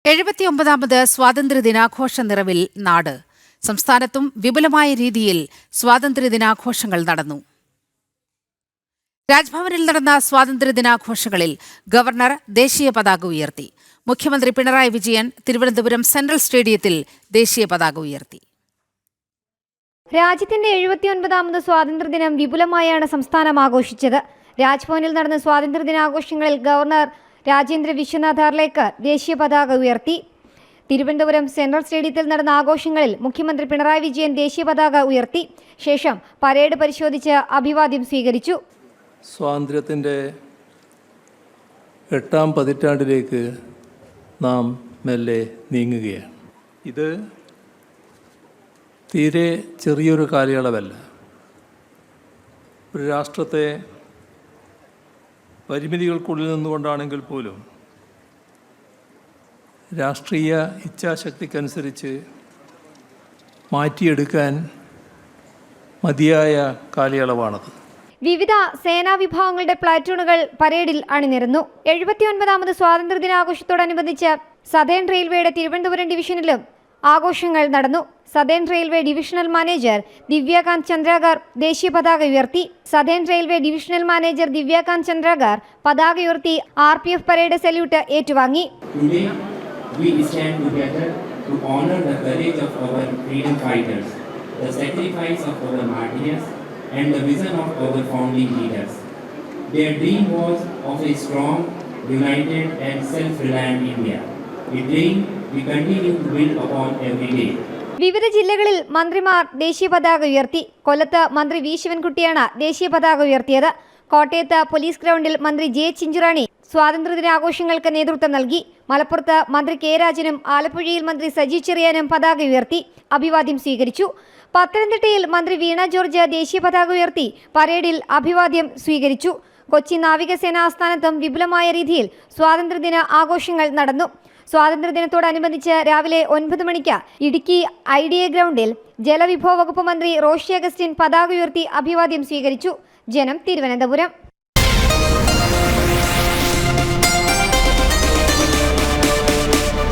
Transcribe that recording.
79ാമത് സ്വാതന്ത്ര്യദിനാഘോഷ നിറവിൽ നാട്. സംസ്ഥാനത്തും വിപുലമായ രീതിയിൽ സ്വാതന്ത്ര്യദിനാഘോഷങ്ങൾ നടന്നു. രാജ്ഭവനിൽ നടന്ന സ്വാതന്ത്ര്യദിനാഘോഷങ്ങളിൽ ഗവർണർ ദേശീയ പതാക ഉയർത്തി. മുഖ്യമന്ത്രി പിണറായി വിജയൻ തിരുവനന്തപുരം സെൻട്രൽ സ്റ്റേഡിയത്തിൽ ദേശീയ പതാക ഉയർത്തി. രാജ്യത്തിന്റെ 79ാമത് സ്വാതന്ത്ര്യദിനം വിപുലമായാണ് സംസ്ഥാനം ആഘോഷിച്ചത്. രാജ്ഭവനിൽ നടന്ന സ്വാതന്ത്ര്യദിനാഘോഷങ്ങളിൽ ഗവർണർ രാജേന്ദ്ര വിശ്വനാഥ് ആർലേക്കർ ദേശീയ പതാക ഉയർത്തി. തിരുവനന്തപുരം സെൻട്രൽ സ്റ്റേഡിയത്തിൽ നടന്ന ആഘോഷങ്ങളിൽ മുഖ്യമന്ത്രി പിണറായി വിജയൻ ദേശീയ പതാക ഉയർത്തി. ശേഷം പരേഡ് പരിശോധിച്ച് അഭിവാദ്യം സ്വീകരിച്ചു. സ്വാതന്ത്ര്യത്തിൻ്റെ 8ാം പതിറ്റാണ്ടിലേക്ക് നാം മെല്ലെ നീങ്ങുകയാണ്. ഇത് തീരെ ചെറിയൊരു കാലയളവല്ല. ഒരു രാഷ്ട്രത്തെ പരിമിതികൾക്കുള്ളിൽ നിന്നുകൊണ്ടാണെങ്കിൽ പോലും രാഷ്ട്രീയ ഇച്ഛാശക്തിക്കനുസരിച്ച് മാറ്റിയെടുക്കാൻ മതിയായ കാലയളവാണത്. വിവിധ സേനാ വിഭാഗങ്ങളുടെ പ്ലാറ്റൂണുകൾ പരേഡിൽ അണിനിരന്നു. 79ാമത് സ്വാതന്ത്ര്യദിനാഘോഷത്തോടനുബന്ധിച്ച് സതേൺ റെയിൽവേയുടെ തിരുവനന്തപുരം ഡിവിഷനിലും ആഘോഷങ്ങൾ നടന്നു. Southern railway divisional manager Divyakant Chandrakar ദേശീയ പതാക ഉയർത്തി. Southern railway divisional manager Divyakant Chandrakar പതാക ഉയർത്തി RPF പരേഡ് സല്യൂട്ട് ഏറ്റുവാങ്ങി. We stand together to honor the courage of our freedom fighters, the sacrifice of our martyrs, and the vision of our founding leaders. Their dream was of a strong, united, and self-reliant India. A dream we continue to build upon every day. വിവിധ ജില്ലകളിൽ മന്ത്രിമാർ ദേശീയ പതാക ഉയർത്തി. കൊല്ലത്ത് മന്ത്രി V ശിവൻകുട്ടിയാണ് ദേശീയ പതാക ഉയർത്തിയത്. കോട്ടയത്ത് പോലീസ് ഗ്രൗണ്ടിൽ മന്ത്രി ജെ ചിഞ്ചുറാണി സ്വാതന്ത്ര്യദിനാഘോഷങ്ങൾക്ക് നേതൃത്വം നൽകി. മലപ്പുറത്ത് മന്ത്രി കെ രാജനും ആലപ്പുഴയിൽ മന്ത്രി സജി ചെറിയാനും പതാക ഉയർത്തി അഭിവാദ്യം സ്വീകരിച്ചു. പത്തനംതിട്ടയിൽ മന്ത്രി വീണ ജോർജ് ദേശീയ പതാക ഉയർത്തി പരേഡിൽ അഭിവാദ്യം സ്വീകരിച്ചു. കൊച്ചി നാവികസേനാ ആസ്ഥാനത്തും വിപുലമായ രീതിയിൽ സ്വാതന്ത്ര്യദിന ആഘോഷങ്ങൾ നടന്നു. സ്വാതന്ത്ര്യദിനത്തോടനുബന്ധിച്ച് രാവിലെ 9 മണിക്ക് ഇടുക്കി IDA ഗ്രൗണ്ടിൽ ജലവിഭവ വകുപ്പ് മന്ത്രി റോഷി അഗസ്റ്റിൻ പതാക ഉയർത്തി അഭിവാദ്യം സ്വീകരിച്ചു. ജനം, തിരുവനന്തപുരം.